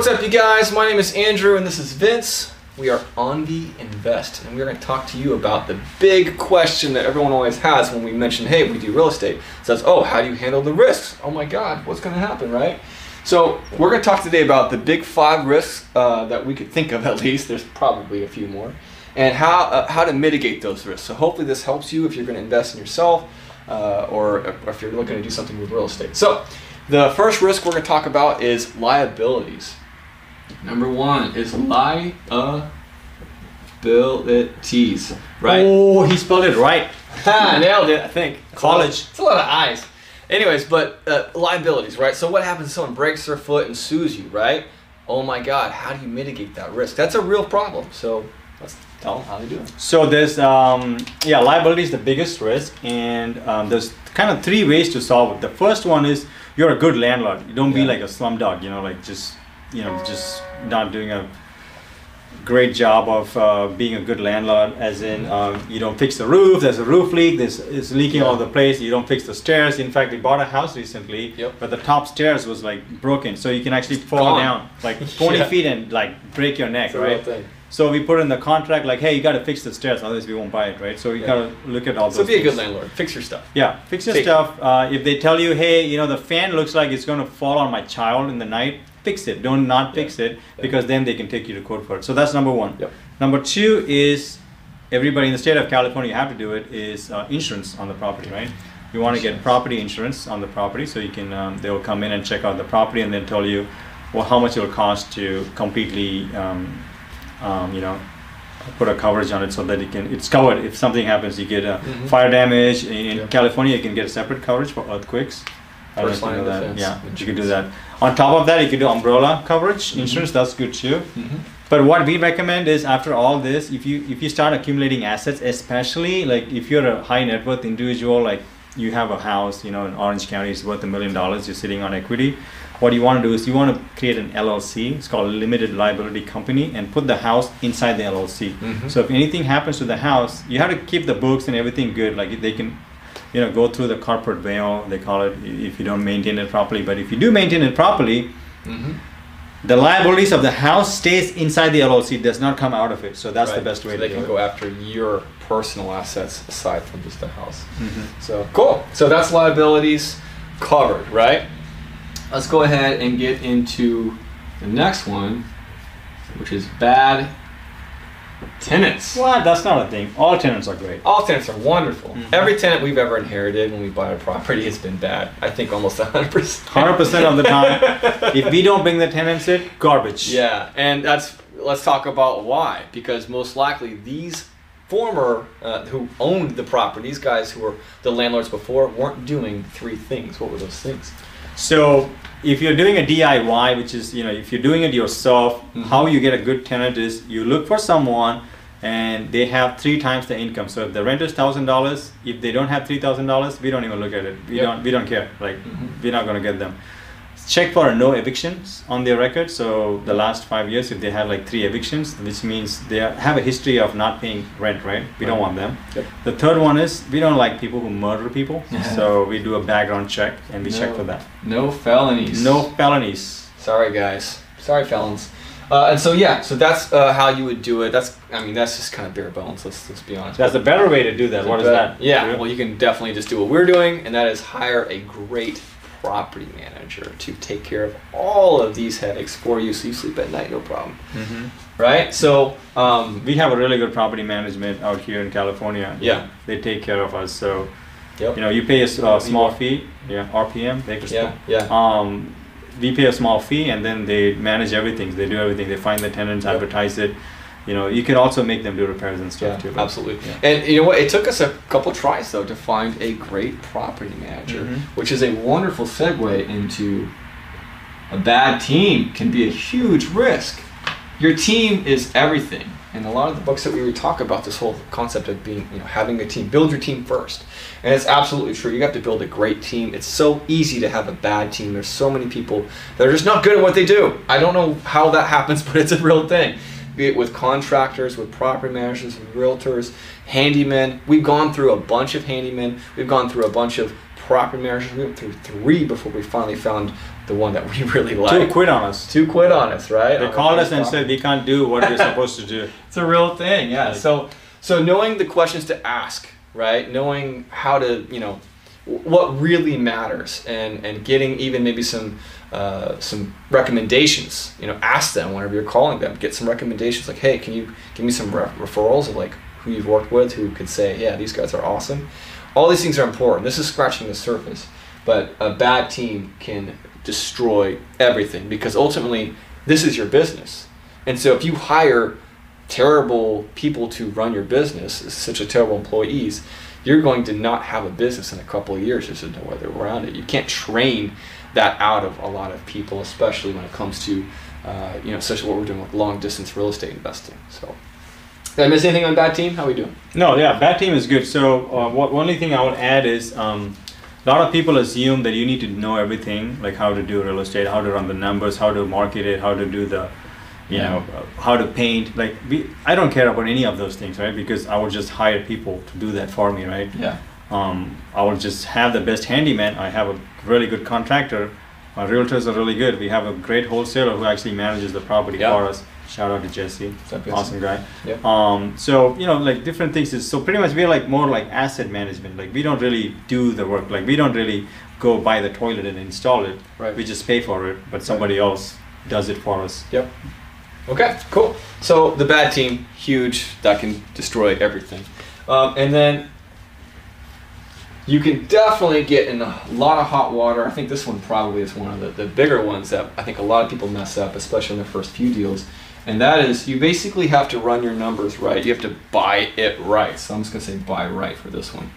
What's up, you guys? My name is Andrew and this is Vince. We are on the Invest, and we're going to talk to you about the big question that everyone always has when we mention, hey, we do real estate. It says, oh, how do you handle the risks? Oh my God, what's going to happen, right? So we're going to talk today about the big 5 risks that we could think of, at least. There's probably a few more, and how to mitigate those risks. So hopefully this helps you if you're going to invest in yourself or if you're looking to do something with real estate. So the first risk we're going to talk about is liabilities. Number 1 is liabilities, right? Oh, he spelled it right. Nailed it, I think. College. It's a lot of I's. Anyways, but liabilities, right? So what happens if someone breaks their foot and sues you, right? Oh my God, how do you mitigate that risk? That's a real problem. So let's tell them how they do it. So there's, liability is the biggest risk, and there's kind of 3 ways to solve it. The first one is you're a good landlord. You don't be like a slumdog, like just not doing a great job of being a good landlord, as in you don't fix the roof, there's a roof leak, it's leaking all over the place, you don't fix the stairs. In fact, we bought a house recently, but the top stairs was like broken, so you can actually fall down like 20 feet and like break your neck, right? So we put in the contract like, hey, you got to fix the stairs, otherwise we won't buy it, right? So you got to look at all those So be a things. good landlord, fix your stuff. Yeah, fix your stuff. If they tell you, hey, the fan looks like it's going to fall on my child in the night, fix it. Don't not fix it, because then they can take you to court for it. So that's number 1. Number 2 is, everybody in the state of California, you have to do it, is insurance on the property, right? You want to get property insurance on the property, so you can, they'll come in and check out the property and then tell you, well, how much it will cost to completely, put a coverage on it so that it's covered. If something happens, you get fire damage. In California, you can get a separate coverage for earthquakes. First line of defense. Yeah, you can do that. On top of that, you can do umbrella coverage insurance. That's good too. But what we recommend is, after all this, if you start accumulating assets, especially like if you're a high net worth individual, like you have a house, in Orange County, it's worth $1 million. You're sitting on equity. What you want to do is you want to create an LLC. It's called a limited liability company, and put the house inside the LLC. So if anything happens to the house, you have to keep the books and everything good. Like they can, go through the corporate veil, they call it, if you don't maintain it properly. But if you do maintain it properly, the liabilities of the house stays inside the LLC, does not come out of it. So that's the best way to do it. They can go after your personal assets aside from just the house. So cool. So that's liabilities covered, right? Let's go ahead and get into the next one, which is bad tenants. What? That's not a thing. All tenants are great. All tenants are wonderful. Every tenant we've ever inherited when we buy a property has been bad. I think almost 100%. 100% of the time. If we don't bring the tenants in, garbage. Yeah, and let's talk about why. Because most likely these former who owned the property, these guys who were the landlords before, weren't doing 3 things. What were those things? So if you're doing a DIY, which is, if you're doing it yourself, how you get a good tenant is you look for someone and they have 3 times the income. So if the rent is $1,000, if they don't have $3,000, we don't even look at it. We don't care. Like we're not going to get them. Check for no evictions on their record. So the last 5 years, if they have like 3 evictions, which means they have a history of not paying rent, right? We don't want them. The third one is, we don't like people who murder people. So we do a background check and we check for that. No felonies. No felonies. Sorry guys. Sorry felons. And so so that's how you would do it. That's just kind of bare bones. Let's be honest. That's a better way to do that. What is that? Yeah. Well, you can definitely just do what we're doing, and that is hire a great property manager to take care of all of these headaches for you, so you sleep at night no problem. Right? So we have a really good property management out here in California. They take care of us. So you pay a small fee. RPM. We pay a small fee, and then they manage everything. They do everything. They find the tenants, advertise it. You can also make them do repairs and stuff too. Absolutely. And you know what? It took us a couple tries though to find a great property manager, which is a wonderful segue into a bad team can be a huge risk. Your team is everything. And a lot of the books that we talk about this whole concept of being, having a team, build your team first. And it's absolutely true. You have to build a great team. It's so easy to have a bad team. There's so many people that are just not good at what they do. I don't know how that happens, but it's a real thing. Be it with contractors, with property managers, with realtors, handymen. We've gone through a bunch of handymen. We've gone through a bunch of property managers. We went through 3 before we finally found the one that we really liked. 2 quit on us. 2 quit on us, right? They called us and said we can't do what we're supposed to do. It's a real thing, yeah. So knowing the questions to ask, right? Knowing how to, what really matters, and getting even maybe some recommendations. Ask them whenever you're calling them. Get some recommendations, like, hey, can you give me some referrals of like who you've worked with, who could say, yeah, these guys are awesome. All these things are important. This is scratching the surface, but a bad team can destroy everything, because ultimately this is your business. And so if you hire terrible people to run your business, such as terrible employees, you're going to not have a business in a couple of years. Just to know whether around it. You can't train that out of a lot of people, especially when it comes to such what we're doing with long distance real estate investing. So, did I miss anything on bad team? How are we doing? No, yeah, bad team is good. So only thing I would add is a lot of people assume that you need to know everything, like how to do real estate, how to run the numbers, how to market it, how to do the how to paint. Like I don't care about any of those things, right? Because I would just hire people to do that for me, right? Yeah. I will just have the best handyman. I have a really good contractor. Our realtors are really good. We have a great wholesaler who actually manages the property for us. Shout out to Jesse, awesome guy. Yep. So like different things is, so pretty much we're like more like asset management. Like we don't really do the work. Like we don't really go buy the toilet and install it. Right. We just pay for it, but somebody else does it for us. Yep. Okay, cool. So the bad team, huge, that can destroy everything. And then you can definitely get in a lot of hot water. I think this one probably is one of the bigger ones that I think a lot of people mess up, especially in their first few deals. And that is, you basically have to run your numbers right. You have to buy it right. So I'm just going to say buy right for this one.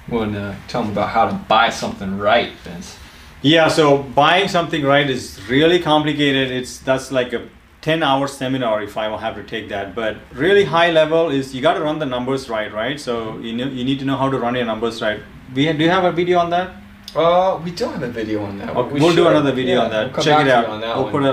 Want to tell them about how to buy something right, Vince? Yeah, so buying something right is really complicated. That's like a 10-hour seminar if I will have to take that. But really high level is you got to run the numbers right? So you need to know how to run your numbers right. Do you have a video on that? We don't have a video on that. Okay, we'll do another video on that. We'll Check it out.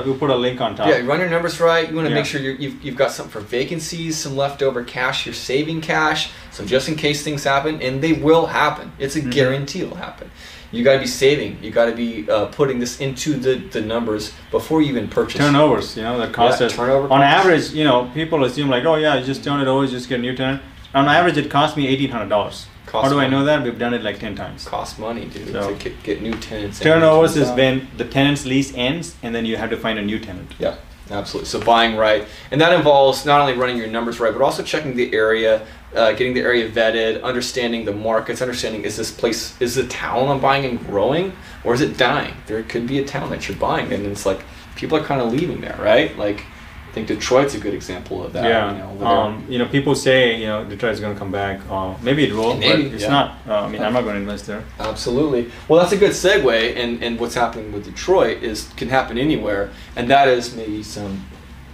We'll put a link on top. Yeah, run your numbers right. You want to make sure you've got something for vacancies, some leftover cash. You're saving cash, so just in case things happen, and they will happen. It's a guarantee it'll happen. You got to be saving. You got to be putting this into the numbers before you even purchase. Turnovers, that cost us. Turnover. On average, people assume like, oh yeah, you just turn it over, just get a new tenant. On average, it cost me $1,800. How do I know that? We've done it like 10 times. Cost money, dude, to get new tenants. Turnovers is when the tenant's lease ends and then you have to find a new tenant. Yeah, absolutely. So buying right. And that involves not only running your numbers right, but also checking the area, getting the area vetted, understanding the markets, understanding is the town I'm buying and growing, or is it dying? There could be a town that you're buying and it's like people are kind of leaving there, right? Like, I think Detroit's a good example of that. Yeah. People say Detroit's going to come back. Maybe it will, maybe, but it's not. I'm not going to invest there. Absolutely. Well, that's a good segue, and what's happening with Detroit can happen anywhere, and that is maybe some,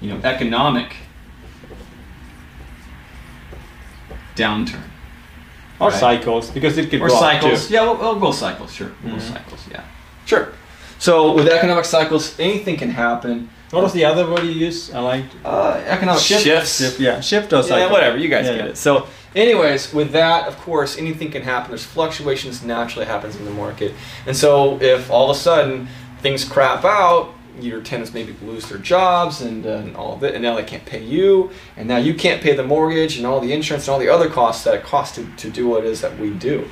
economic downturn. Or cycles, because it could or go cycles. Too. Yeah, we'll go cycles. Sure, we'll go cycles. Yeah, sure. So with economic cycles, anything can happen. What was the other word you used? I liked economic shifts. Shift or cycle. Yeah, whatever. You guys get it. So, anyways, with that, of course, anything can happen. There's fluctuations naturally happens in the market, and so if all of a sudden things crap out, your tenants maybe lose their jobs and all of it, and now they can't pay you, and now you can't pay the mortgage and all the insurance and all the other costs that it costs to do what it is that we do.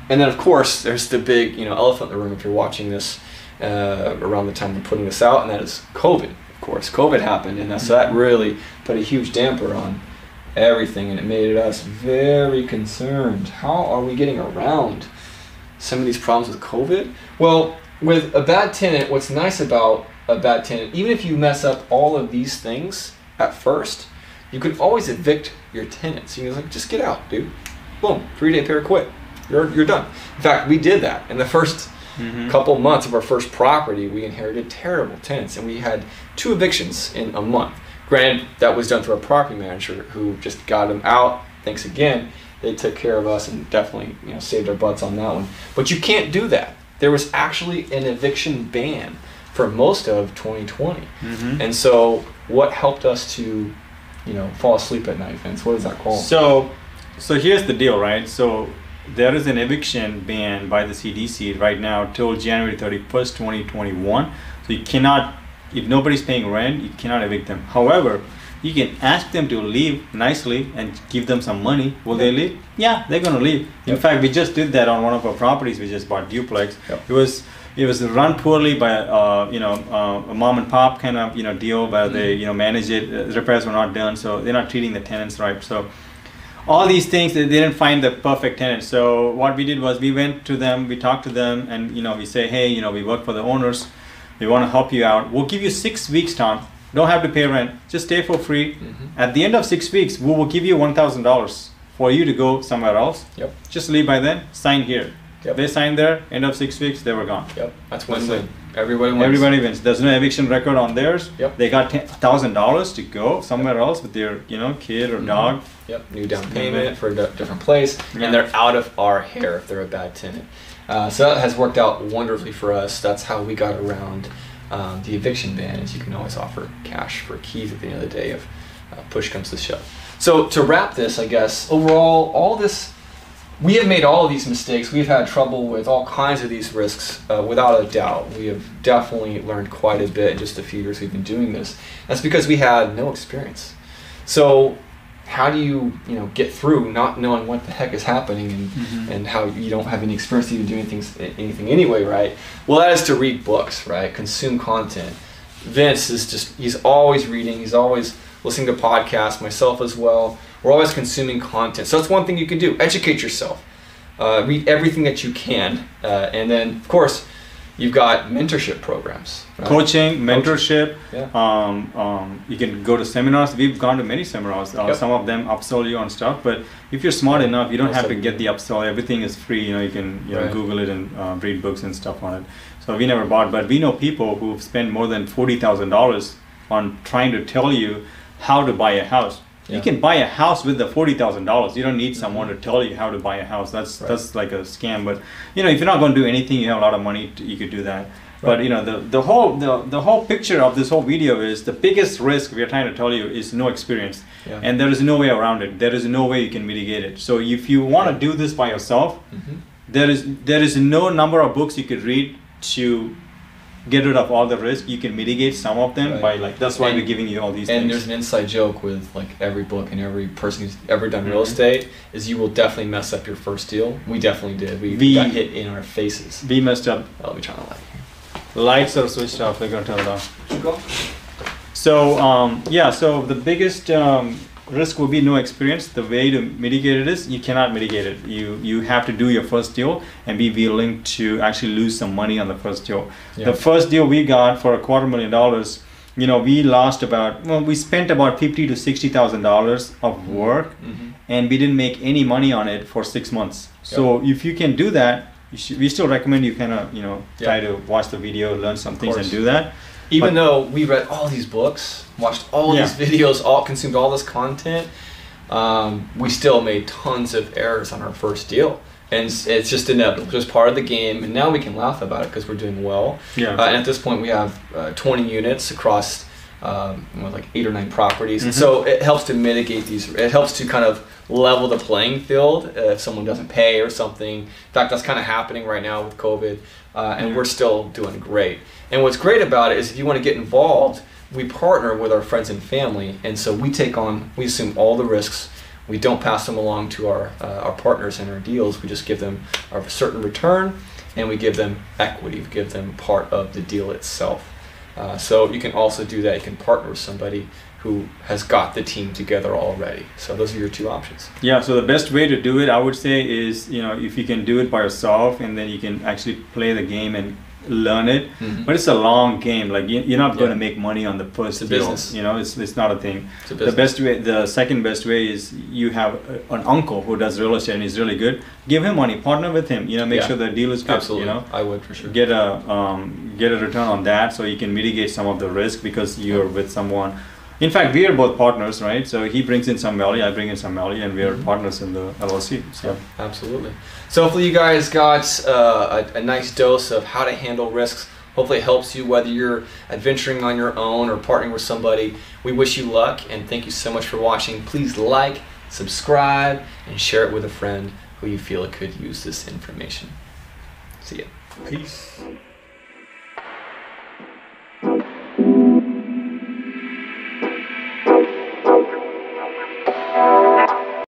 And then, of course, there's the big elephant in the room if you're watching this around the time we're putting this out, and that is COVID. Of course, COVID happened, and so that really put a huge damper on everything, and it made us very concerned. How are we getting around some of these problems with COVID? Well, with a bad tenant, what's nice about a bad tenant, even if you mess up all of these things at first, you can always evict your tenants. You can just get out, dude. Boom, 3-day pay or quit. You're done. In fact, we did that in the first couple months of our first property. We inherited terrible tenants, and we had 2 evictions in a month. Granted, that was done through a property manager who just got them out. Thanks again. They took care of us and definitely saved our butts on that one. But you can't do that. There was actually an eviction ban for most of 2020. And so what helped us to fall asleep at night, Vince? What is that called? So So here's the deal, right? So there is an eviction ban by the CDC right now till January 31st, 2021. So you cannot, if nobody's paying rent, you cannot evict them. However, you can ask them to leave nicely and give them some money. Will they leave? Yeah, they're gonna leave. In fact, we just did that on one of our properties. We just bought duplex. It was run poorly by a mom and pop kind of deal where they manage it. Repairs were not done, so they're not treating the tenants right. So all these things, they didn't find the perfect tenant. So what we did was we went to them, we talked to them, and we say, hey, we work for the owners. We want to help you out. We'll give you 6 weeks, Tom. Don't have to pay rent. Just stay for free. At the end of 6 weeks, we will give you $1,000 for you to go somewhere else. Just leave by then. Sign here. They signed there. End of 6 weeks, they were gone. That's win-win. Everybody wins. Everybody wins. There's no eviction record on theirs. They got $1,000 to go somewhere else with their kid or dog. New down payment for a different place, and they're out of our hair if they're a bad tenant. So that has worked out wonderfully for us. That's how we got around the eviction ban, is you can always offer cash for keys at the end of the day if push comes to shove. So to wrap this, I guess, overall, we have made all of these mistakes. We've had trouble with all kinds of these risks, without a doubt. We have definitely learned quite a bit in just a few years we've been doing this. That's because we had no experience. So how do you get through not knowing what the heck is happening and how you don't have any experience to even do anything anyway, right? Well, that is to read books, right? Consume content. Vince is he's always reading, he's always listening to podcasts, myself as well. We're always consuming content. So that's one thing you can do. Educate yourself. Read everything that you can. And then, of course, you've got mentorship programs. Right? Coaching, mentorship. You can go to seminars. We've gone to many seminars. Some of them upsell you on stuff. But if you're smart enough, you don't have to get the upsell. Everything is free. You can Google it and read books and stuff on it. So we never bought. But we know people who've spent more than $40,000 on trying to tell you how to buy a house. You can buy a house with the $40,000. You don't need someone to tell you how to buy a house. That's like a scam. But if you're not going to do anything, you have a lot of money, you could do that. But the whole picture of this whole video is the biggest risk we are trying to tell you is no experience, and there is no way around it. There is no way you can mitigate it. So if you want to do this by yourself, there is no number of books you could read to get rid of all the risk. You can mitigate some of them by that's why we're giving you all these things. And there's an inside joke with every book and every person who's ever done real estate is you will definitely mess up your first deal. We definitely did. We got hit in our faces. We messed up. I'll be trying to light. Lights are switched off. We're gonna turn it off. So so the biggest risk will be no experience. The way to mitigate it is you cannot mitigate it. You have to do your first deal and be willing to actually lose some money on the first deal. The first deal we got for $250,000, we lost we spent about $50,000 to $60,000 of work, and we didn't make any money on it for 6 months. So if you can do that, we still recommend you kind of try to watch the video, learn some things, and do that. Even though we read all these books, watched all these videos, consumed all this content, we still made tons of errors on our first deal. And it's just inevitable. It's just part of the game. And now we can laugh about it because we're doing well. And at this point, we have 20 units across 8 or 9 properties. And so it helps to mitigate these. It helps to kind of level the playing field if someone doesn't pay or something. In fact, that's kind of happening right now with COVID. And we're still doing great. And what's great about it is if you want to get involved, we partner with our friends and family, and so we assume all the risks. We don't pass them along to our partners in our deals. We just give them a certain return, and we give them equity. We give them part of the deal itself. So you can also do that. You can partner with somebody who has got the team together already. So those are your 2 options. Yeah, so the best way to do it, I would say, is if you can do it by yourself, and then you can actually play the game and learn it. But it's a long game. You're not going to make money on the first deal. Business. It's not a thing. The second best way is you have an uncle who does real estate and he's really good. Give him money, partner with him. Make sure the deal is good. Absolutely. I would for sure. Get a return on that, so you can mitigate some of the risk because you're with someone. In fact, we are both partners, right? So he brings in some value, I bring in some value, and we are partners in the LLC. So absolutely. So hopefully you guys got a nice dose of how to handle risks. Hopefully it helps you whether you're adventuring on your own or partnering with somebody. We wish you luck, and thank you so much for watching. Please like subscribe, and share it with a friend who you feel could use this information. See ya. Peace.